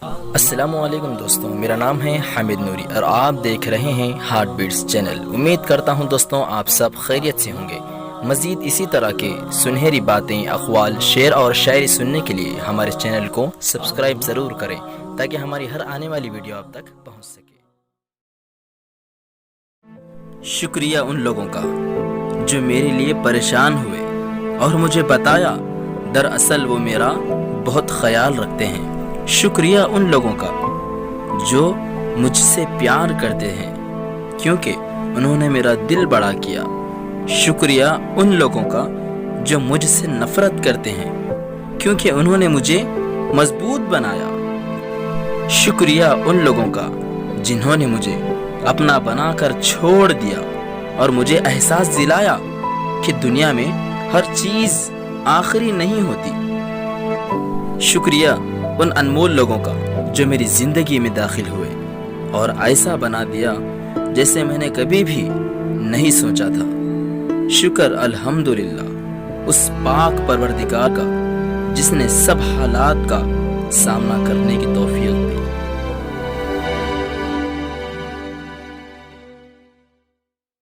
السلام علیکم دوستوں، میرا نام ہے حامد نوری اور آپ دیکھ رہے ہیں ہارٹ بیٹس چینل۔ امید کرتا ہوں دوستوں آپ سب خیریت سے ہوں گے۔ مزید اسی طرح کے سنہری باتیں، اقوال، شعر اور شاعری سننے کے لیے ہمارے چینل کو سبسکرائب ضرور کریں تاکہ ہماری ہر آنے والی ویڈیو آپ تک پہنچ سکے۔ شکریہ ان لوگوں کا جو میرے لیے پریشان ہوئے اور مجھے بتایا دراصل وہ میرا بہت خیال رکھتے ہیں۔ شکریہ ان لوگوں کا جو مجھ سے پیار کرتے ہیں کیونکہ انہوں نے میرا دل بڑا کیا۔ شکریہ ان لوگوں کا جو مجھ سے نفرت کرتے ہیں کیونکہ انہوں نے مجھے مضبوط بنایا۔ شکریہ ان لوگوں کا جنہوں نے مجھے اپنا بنا کر چھوڑ دیا اور مجھے احساس دلایا کہ دنیا میں ہر چیز آخری نہیں ہوتی۔ شکریہ ان انمول لوگوں کا جو میری زندگی میں داخل ہوئے اور ایسا بنا دیا جیسے میں نے کبھی بھی نہیں سوچا تھا۔ شکر الحمدللہ اس پاک پروردگار کا جس نے سب حالات کا سامنا کرنے کی توفیق